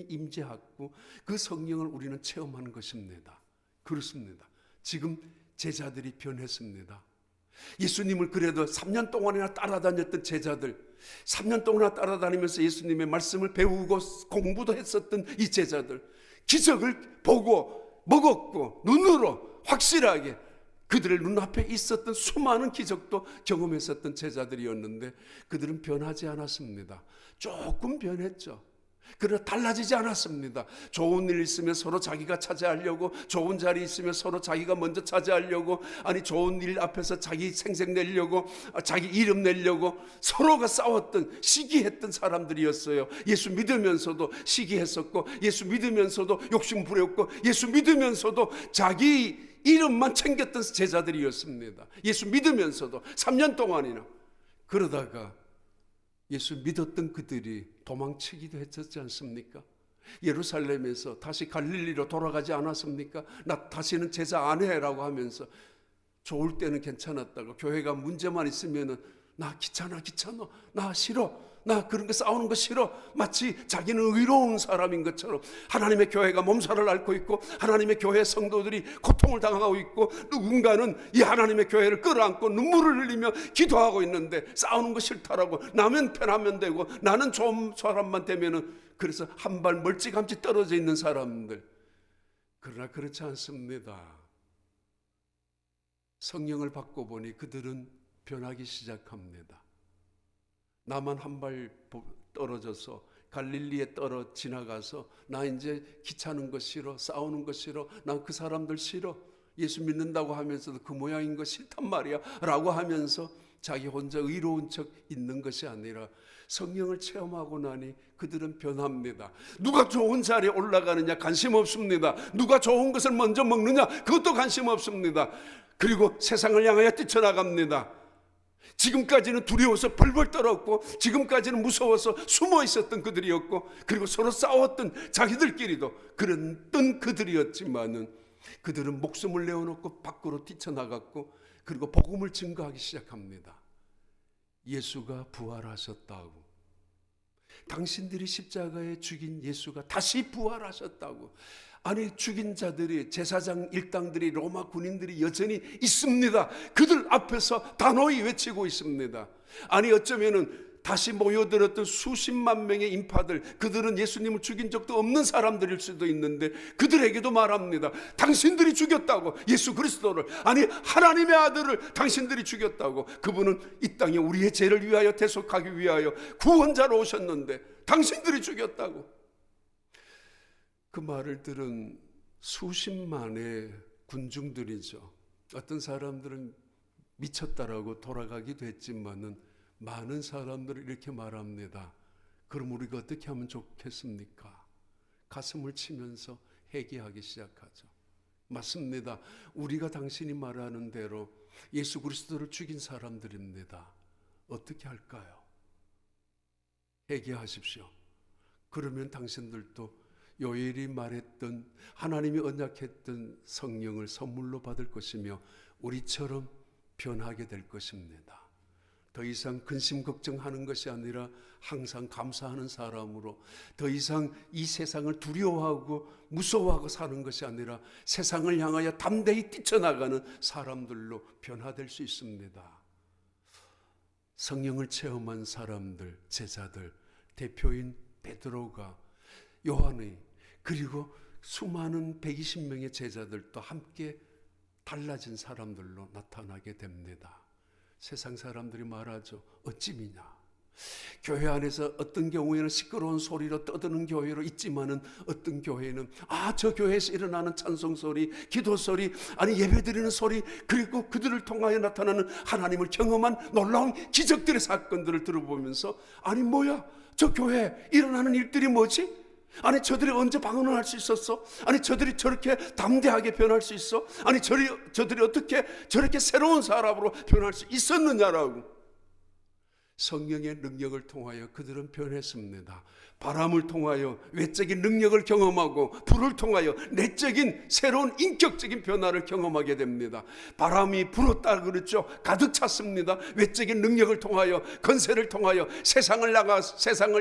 임재하고 그 성령을 우리는 체험하는 것입니다. 그렇습니다. 지금 제자들이 변했습니다. 예수님을 그래도 3년 동안이나 따라다녔던 제자들, 3년 동안이나 따라다니면서 예수님의 말씀을 배우고 공부도 했었던 이 제자들, 기적을 보고 먹었고 눈으로 확실하게 그들의 눈앞에 있었던 수많은 기적도 경험했었던 제자들이었는데, 그들은 변하지 않았습니다. 조금 변했죠. 그러나 달라지지 않았습니다. 좋은 일 있으면 서로 자기가 차지하려고, 좋은 자리 있으면 서로 자기가 먼저 차지하려고, 아니 좋은 일 앞에서 자기 생색 내려고, 자기 이름 내려고 서로가 싸웠던, 시기했던 사람들이었어요. 예수 믿으면서도 시기했었고, 예수 믿으면서도 욕심 부렸고, 예수 믿으면서도 자기 이름만 챙겼던 제자들이었습니다. 예수 믿으면서도 3년 동안이나. 그러다가 예수 믿었던 그들이 도망치기도 했었지 않습니까? 예루살렘에서 다시 갈릴리로 돌아가지 않았습니까? 나 다시는 제자 안 해라고 하면서, 좋을 때는 괜찮았다가 교회가 문제만 있으면은 나 귀찮아, 나 싫어, 나 그런 거 싸우는 거 싫어. 마치 자기는 의로운 사람인 것처럼 하나님의 교회가 몸살을 앓고 있고 하나님의 교회 성도들이 고통을 당하고 있고 누군가는 이 하나님의 교회를 끌어안고 눈물을 흘리며 기도하고 있는데 싸우는 거 싫다라고 나면 편하면 되고 나는 좋은 사람만 되면은 그래서 한 발 멀찌감치 떨어져 있는 사람들. 그러나 그렇지 않습니다. 성령을 받고 보니 그들은 변하기 시작합니다. 나만 한 발 떨어져서 갈릴리에 지나가서 나 이제 귀찮은 거 싫어, 싸우는 거 싫어, 난 그 사람들 싫어, 예수 믿는다고 하면서도 그 모양인 거 싫단 말이야 라고 하면서 자기 혼자 의로운 척 있는 것이 아니라 성령을 체험하고 나니 그들은 변합니다. 누가 좋은 자리에 올라가느냐 관심 없습니다. 누가 좋은 것을 먼저 먹느냐 그것도 관심 없습니다. 그리고 세상을 향하여 뛰쳐나갑니다. 지금까지는 두려워서 벌벌 떨었고 지금까지는 무서워서 숨어 있었던 그들이었고 그리고 서로 싸웠던 자기들끼리도 그랬던 그들이었지만은 그들은 목숨을 내어놓고 밖으로 뛰쳐나갔고 그리고 복음을 증거하기 시작합니다. 예수가 부활하셨다고, 당신들이 십자가에 죽인 예수가 다시 부활하셨다고. 아니 죽인 자들이 제사장 일당들이 로마 군인들이 여전히 있습니다. 그들 앞에서 단호히 외치고 있습니다. 아니 어쩌면은 다시 모여들었던 수십만 명의 인파들, 그들은 예수님을 죽인 적도 없는 사람들일 수도 있는데 그들에게도 말합니다. 당신들이 죽였다고 예수 그리스도를, 아니 하나님의 아들을 당신들이 죽였다고. 그분은 이 땅에 우리의 죄를 위하여 대속하기 위하여 구원자로 오셨는데 당신들이 죽였다고. 그 말을 들은 수십만의 군중들이죠. 어떤 사람들은 미쳤다라고 돌아가기도 했지만은 많은 사람들이 이렇게 말합니다. 그럼 우리가 어떻게 하면 좋겠습니까? 가슴을 치면서 회개하기 시작하죠. 맞습니다. 우리가 당신이 말하는 대로 예수 그리스도를 죽인 사람들입니다. 어떻게 할까요? 회개하십시오. 그러면 당신들도 요엘이 말했던 하나님이 언약했던 성령을 선물로 받을 것이며 우리처럼 변하게 될 것입니다. 더 이상 근심 걱정하는 것이 아니라 항상 감사하는 사람으로, 더 이상 이 세상을 두려워하고 무서워하고 사는 것이 아니라 세상을 향하여 담대히 뛰쳐나가는 사람들로 변화될 수 있습니다. 성령을 체험한 사람들, 제자들, 대표인 베드로가, 요한이, 그리고 수많은 120명의 제자들도 함께 달라진 사람들로 나타나게 됩니다. 세상 사람들이 말하죠. 어찌미냐. 교회 안에서 어떤 경우에는 시끄러운 소리로 떠드는 교회로 있지만은 어떤 교회는 저 교회에서 일어나는 찬송 소리, 기도 소리, 아니 예배드리는 소리, 그리고 그들을 통하여 나타나는 하나님을 경험한 놀라운 기적들의 사건들을 들어보면서 아니 뭐야, 저 교회에 일어나는 일들이 뭐지? 아니 저들이 언제 방언을 할 수 있었어? 아니 저들이 저렇게 담대하게 변할 수 있어? 아니 저들이 어떻게 저렇게 새로운 사람으로 변할 수 있었느냐라고. 성령의 능력을 통하여 그들은 변했습니다. 바람을 통하여 외적인 능력을 경험하고 불을 통하여 내적인 새로운 인격적인 변화를 경험하게 됩니다. 바람이 불었다 그랬죠. 가득 찼습니다. 외적인 능력을 통하여, 건세를 통하여 세상을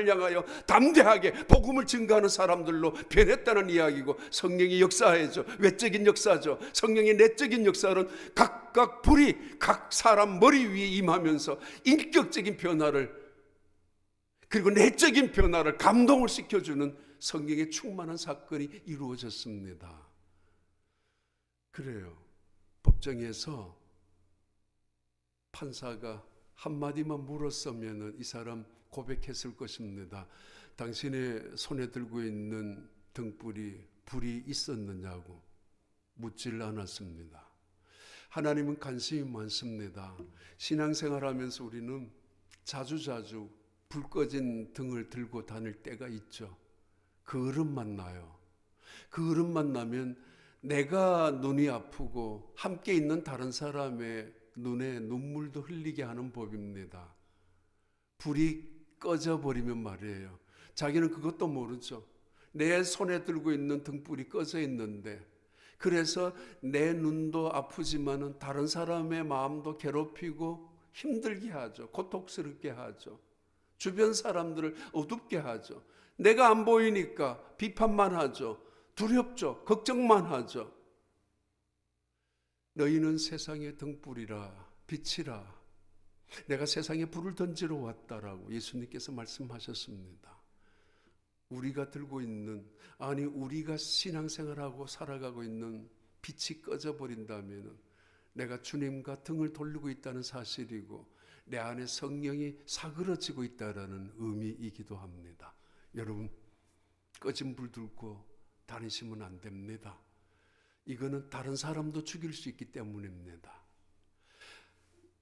향하여 담대하게 복음을 증거하는 사람들로 변했다는 이야기고, 성령의 역사죠. 외적인 역사죠. 성령의 내적인 역사는 각각 불이 각 사람 머리 위에 임하면서 인격적인 변화를, 그리고 내적인 변화를, 감동을 시켜주는 성령의 충만한 사건이 이루어졌습니다. 그래요. 법정에서 판사가 한마디만 물었으면 이 사람 고백했을 것입니다. 당신의 손에 들고 있는 등불이 불이 있었느냐고 묻질 않았습니다. 하나님은 관심이 많습니다. 신앙생활하면서 우리는 자주자주 불 꺼진 등을 들고 다닐 때가 있죠. 그 어른 만나요. 그 어른 만나면 내가 눈이 아프고 함께 있는 다른 사람의 눈에 눈물도 흘리게 하는 법입니다. 불이 꺼져버리면 말이에요. 자기는 그것도 모르죠. 내 손에 들고 있는 등불이 꺼져 있는데, 그래서 내 눈도 아프지만은 다른 사람의 마음도 괴롭히고 힘들게 하죠. 고통스럽게 하죠. 주변 사람들을 어둡게 하죠. 내가 안 보이니까 비판만 하죠. 두렵죠. 걱정만 하죠. 너희는 세상의 등불이라, 빛이라. 내가 세상에 불을 던지러 왔다라고 예수님께서 말씀하셨습니다. 우리가 들고 있는, 아니 우리가 신앙생활하고 살아가고 있는 빛이 꺼져버린다면 내가 주님과 등을 돌리고 있다는 사실이고 내 안에 성령이 사그러지고 있다는 의미이기도 합니다. 여러분, 꺼진 불 들고 다니시면 안 됩니다. 이거는 다른 사람도 죽일 수 있기 때문입니다.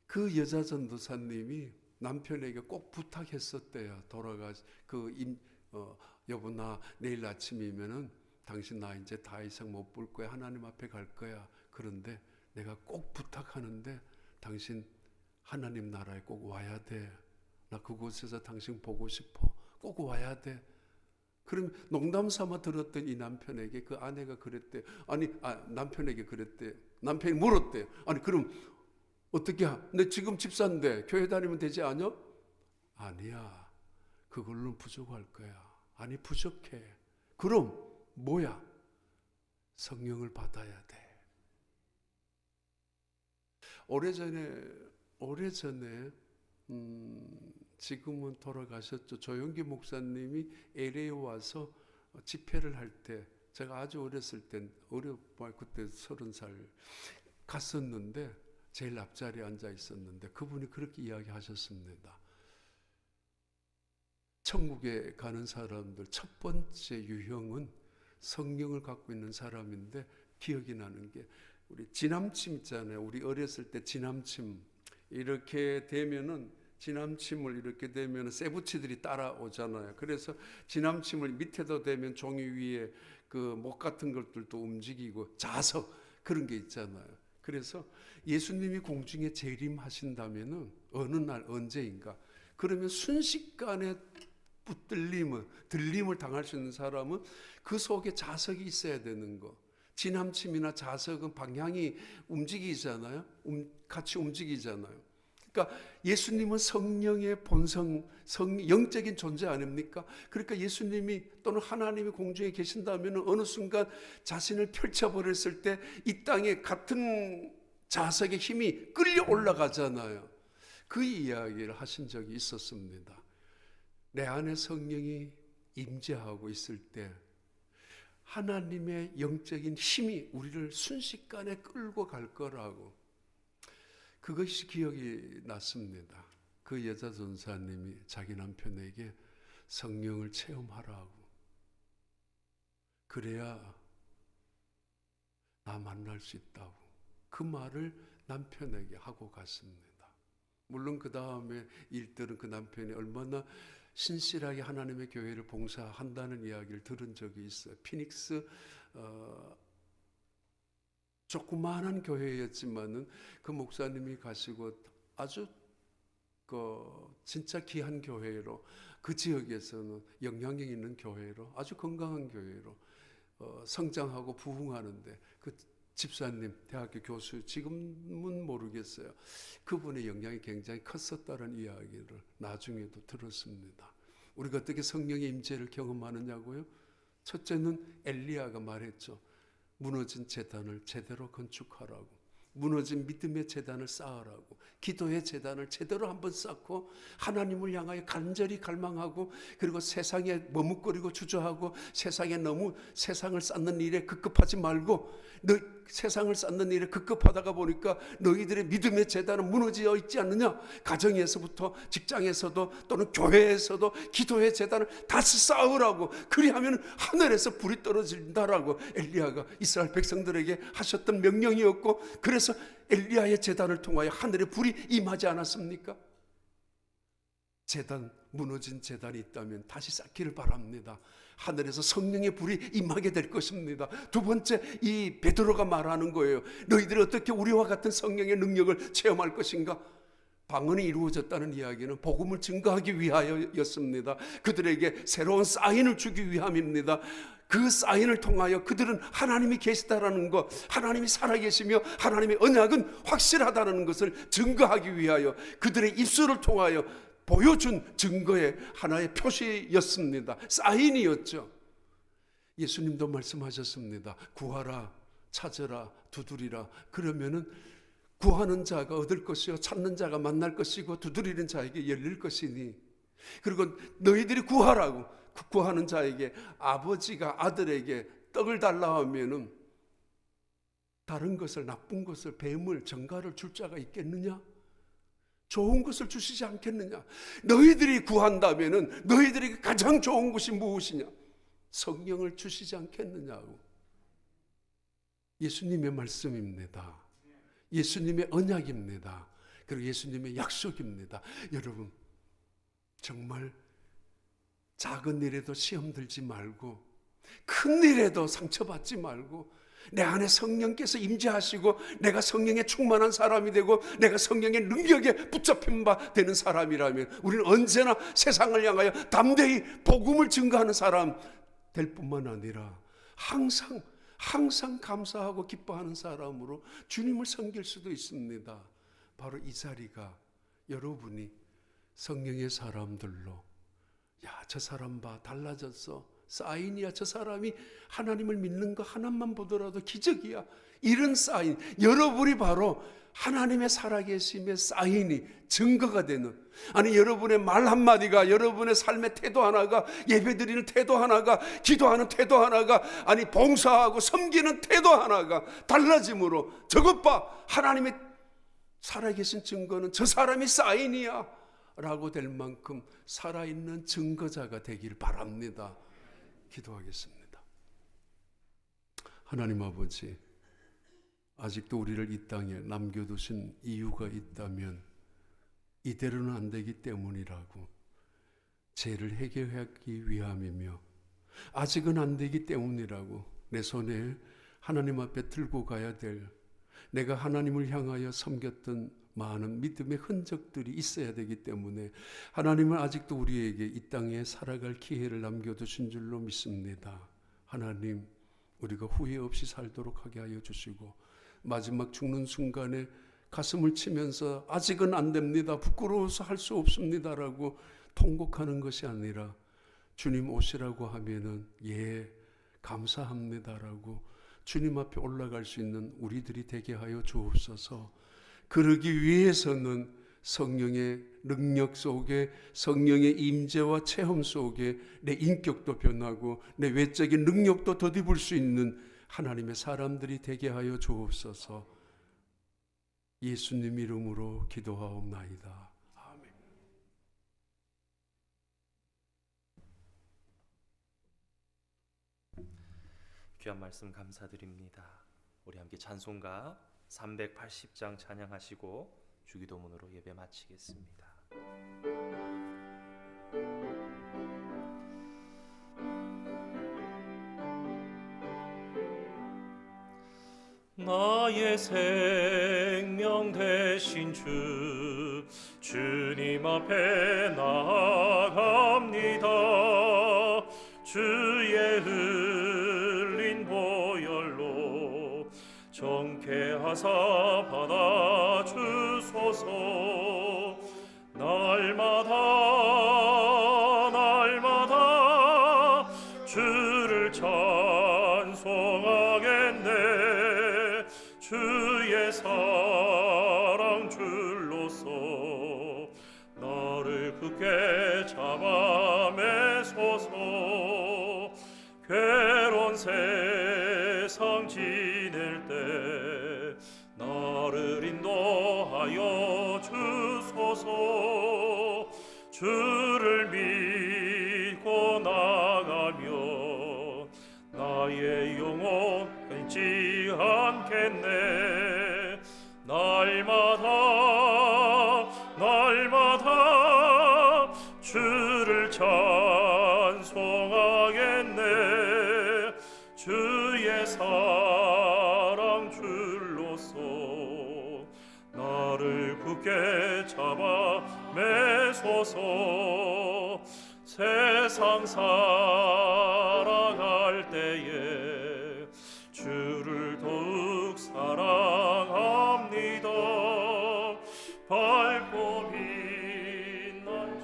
그 여자 전도사님이 남편에게 꼭 부탁했었대요. 여보, 나 내일 아침이면은 당신 나 이제 더 이상 못 볼 거야. 하나님 앞에 갈 거야. 그런데 내가 꼭 부탁하는데 당신 하나님 나라에 꼭 와야 돼. 나 그곳에서 당신 보고 싶어. 꼭 와야 돼. 그럼 농담 삼아 들었던 이 남편에게 그 아내가 그랬대. 남편에게 그랬대. 남편이 물었대. 아니 그럼 어떻게 내 지금 집사인데 교회 다니면 되지 않아? 아니야. 그걸로는 부족할 거야. 아니 부족해. 그럼 뭐야? 성령을 받아야 돼. 오래전에 지금은 돌아가셨죠. 조영기 목사님이 LA에 와서 집회를 할 때 제가 아주 어렸을 때 그때 30살 갔었는데 제일 앞자리에 앉아 있었는데 그분이 그렇게 이야기하셨습니다. 천국에 가는 사람들 첫 번째 유형은 성령을 갖고 있는 사람인데 기억이 나는 게 우리 지남침 있잖아요. 우리 어렸을 때 지남침 이렇게 되면은 지남침을 이렇게 되면 쇠붙이들이 따라오잖아요. 그래서 지남침을 밑에도 되면 종이 위에 그 목 같은 것들도 움직이고 자석 그런 게 있잖아요. 그래서 예수님이 공중에 재림하신다면은 어느 날 언제인가 그러면 순식간에 들림을 당할 수 있는 사람은 그 속에 자석이 있어야 되는 거. 지남침이나 자석은 방향이 움직이잖아요. 같이 움직이잖아요. 그러니까 예수님은 성령의 본성, 영적인 존재 아닙니까? 그러니까 예수님이 또는 하나님이 공중에 계신다면 어느 순간 자신을 펼쳐버렸을 때 이 땅에 같은 자석의 힘이 끌려 올라가잖아요. 그 이야기를 하신 적이 있었습니다. 내 안에 성령이 임재하고 있을 때 하나님의 영적인 힘이 우리를 순식간에 끌고 갈 거라고. 그것이 기억이 났습니다. 그 여자 전사님이 자기 남편에게 성령을 체험하라고. 그래야 나 만날 수 있다고. 그 말을 남편에게 하고 갔습니다. 물론 그 다음에 일들은 그 남편이 얼마나 신실하게 하나님의 교회를 봉사한다는 이야기를 들은 적이 있어요. 피닉스 조그마한 교회였지만은 그 목사님이 가시고 아주 진짜 귀한 교회로 그 지역에서는 영향력 있는 교회로 아주 건강한 교회로 성장하고 부흥하는데 그 집사님, 대학교 교수, 지금은 모르겠어요. 그분의 영향이 굉장히 컸었다는 이야기를 나중에도 들었습니다. 우리가 어떻게 성령의 임재를 경험하느냐고요? 첫째는 엘리야가 말했죠. 무너진 제단을 제대로 건축하라고. 무너진 믿음의 제단을 쌓으라고. 기도의 제단을 제대로 한번 쌓고 하나님을 향하여 간절히 갈망하고 그리고 세상에 머뭇거리고 주저하고 세상에 너무 세상을 쌓는 일에 급급하지 말고 세상을 쌓는 일에 급급하다가 보니까 너희들의 믿음의 제단은 무너져 있지 않느냐. 가정에서부터 직장에서도 또는 교회에서도 기도의 제단을 다시 쌓으라고. 그리하면 하늘에서 불이 떨어진다라고 엘리야가 이스라엘 백성들에게 하셨던 명령이었고 그래서 엘리야의 제단을 통하여 하늘에 불이 임하지 않았습니까? 제단, 무너진 제단이 있다면 다시 쌓기를 바랍니다. 하늘에서 성령의 불이 임하게 될 것입니다. 두 번째, 이 베드로가 말하는 거예요. 너희들이 어떻게 우리와 같은 성령의 능력을 체험할 것인가? 방언이 이루어졌다는 이야기는 복음을 증거하기 위하여였습니다. 그들에게 새로운 사인을 주기 위함입니다. 그 사인을 통하여 그들은 하나님이 계시다라는 것, 하나님이 살아계시며 하나님의 언약은 확실하다는 것을 증거하기 위하여 그들의 입술을 통하여 보여준 증거의 하나의 표시였습니다. 사인이었죠. 예수님도 말씀하셨습니다. 구하라, 찾으라, 두드리라. 그러면은 구하는 자가 얻을 것이요 찾는 자가 만날 것이고 두드리는 자에게 열릴 것이니, 그리고 너희들이 구하라고, 구하는 자에게 아버지가 아들에게 떡을 달라 하면은 다른 것을, 나쁜 것을, 뱀을, 정갈을 줄 자가 있겠느냐? 좋은 것을 주시지 않겠느냐? 너희들이 구한다면은 너희들에게 가장 좋은 것이 무엇이냐? 성령을 주시지 않겠느냐고. 예수님의 말씀입니다. 예수님의 언약입니다. 그리고 예수님의 약속입니다. 여러분, 정말 작은 일에도 시험 들지 말고, 큰 일에도 상처받지 말고, 내 안에 성령께서 임재하시고 내가 성령에 충만한 사람이 되고 내가 성령의 능력에 붙잡힌 바 되는 사람이라면 우리는 언제나 세상을 향하여 담대히 복음을 증거하는 사람 될 뿐만 아니라 항상 감사하고 기뻐하는 사람으로 주님을 섬길 수도 있습니다. 바로 이 자리가 여러분이 성령의 사람들로, 야, 저 사람 봐, 달라졌어, 사인이야, 저 사람이 하나님을 믿는 거 하나만 보더라도 기적이야, 이런 사인, 여러분이 바로 하나님의 살아계심의 사인이, 증거가 되는, 아니 여러분의 말 한마디가, 여러분의 삶의 태도 하나가, 예배드리는 태도 하나가, 기도하는 태도 하나가, 아니 봉사하고 섬기는 태도 하나가 달라짐으로, 저것 봐, 하나님의 살아계신 증거는 저 사람이 사인이야 라고 될 만큼 살아있는 증거자가 되길 바랍니다. 기도하겠습니다. 하나님 아버지, 아직도 우리를 이 땅에 남겨두신 이유가 있다면 이대로는 안 되기 때문이라고, 죄를 해결하기 위함이며 아직은 안 되기 때문이라고, 내 손에 하나님 앞에 들고 가야 될, 내가 하나님을 향하여 섬겼던 많은 믿음의 흔적들이 있어야 되기 때문에 하나님은 아직도 우리에게 이 땅에 살아갈 기회를 남겨두신 줄로 믿습니다. 하나님, 우리가 후회 없이 살도록 하게 하여 주시고, 마지막 죽는 순간에 가슴을 치면서 아직은 안 됩니다, 부끄러워서 할 수 없습니다라고 통곡하는 것이 아니라, 주님 오시라고 하면은 예, 감사합니다라고 주님 앞에 올라갈 수 있는 우리들이 되게 하여 주옵소서. 그러기 위해서는 성령의 능력 속에, 성령의 임재와 체험 속에 내 인격도 변하고 내 외적인 능력도 덧입을 수 있는 하나님의 사람들이 되게 하여 주옵소서. 예수님 이름으로 기도하옵나이다. 아멘. 귀한 말씀 감사드립니다. 우리 함께 찬송가 380장 찬양하시고 주기도문으로 예배 마치겠습니다. 나의 생명 되신 주, 주님 앞에 나아갑니다. 주의 흘린 보혈로 정케하사 받아주소서. 날마다 주를 찬송하겠네. 주의 사랑 줄로서 나를 굳게 잡아 매소서. 괴로운 세상 지낼 때 나를 인도하여 주소서. 주를 믿고 나가며 나의 영혼 끊지 않겠네. 날마다 주를 찬송하겠네. 주의 사랑 줄로서 나를 굳게 잡아 매소서. 세상 살아갈 때에 주를 더욱 사랑합니다. 밝고 빛난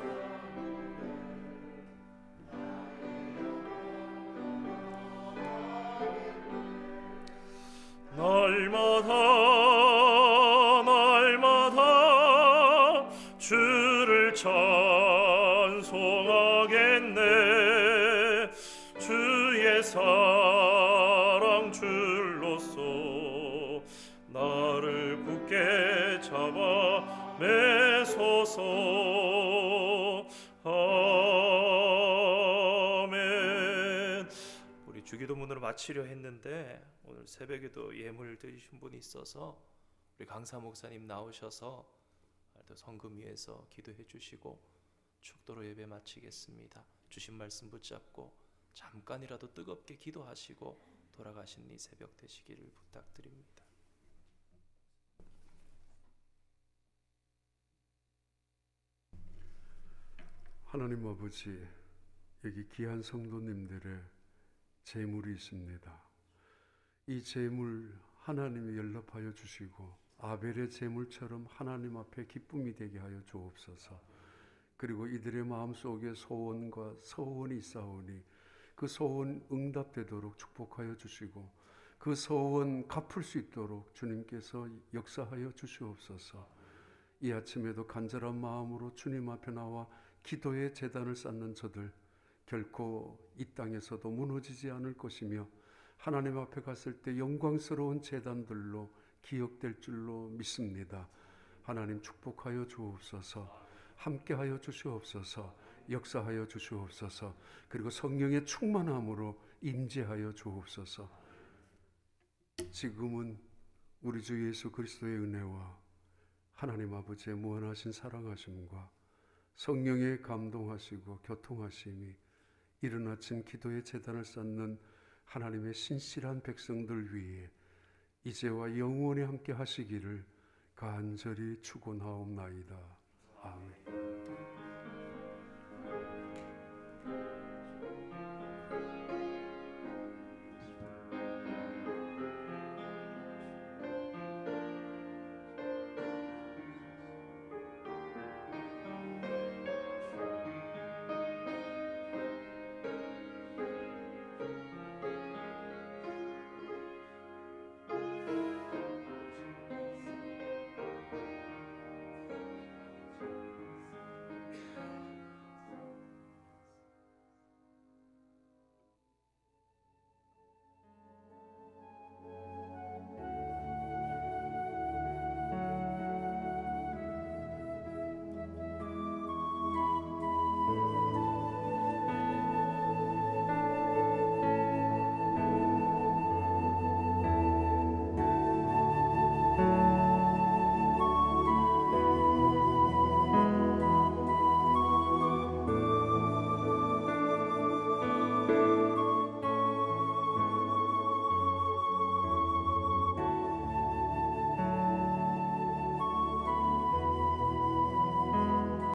주를 찬송하겠네. 주의 사랑 줄로서 나를 굳게 잡아 매소서. 아멘. 우리 주기도문으로 마치려 했는데 오늘 새벽에도 예물 드리신 분이 있어서 우리 강사 목사님 나오셔서 또 성금 위에서 기도해 주시고 축도로 예배 마치겠습니다. 주신 말씀 붙잡고 잠깐이라도 뜨겁게 기도하시고 돌아가신 이 새벽 되시기를 부탁드립니다. 하나님 아버지, 여기 귀한 성도님들의 재물이 있습니다. 이 재물 하나님이 연락하여 주시고 아벨의 재물처럼 하나님 앞에 기쁨이 되게 하여 주옵소서. 그리고 이들의 마음속에 소원과 서원이 있사오니 그 소원 응답되도록 축복하여 주시고 그 소원 갚을 수 있도록 주님께서 역사하여 주시옵소서. 이 아침에도 간절한 마음으로 주님 앞에 나와 기도의 제단을 쌓는 저들 결코 이 땅에서도 무너지지 않을 것이며 하나님 앞에 갔을 때 영광스러운 제단들로 기억될 줄로 믿습니다. 하나님 축복하여 주옵소서. 함께하여 주시옵소서. 역사하여 주시옵소서. 그리고 성령의 충만함으로 임재하여 주옵소서. 지금은 우리 주 예수 그리스도의 은혜와 하나님 아버지의 무한하신 사랑하심과 성령의 감동하시고 교통하심이 이른 아침 기도의 제단을 쌓는 하나님의 신실한 백성들 위에 이제와 영원히 함께 하시기를 간절히 축원하옵나이다.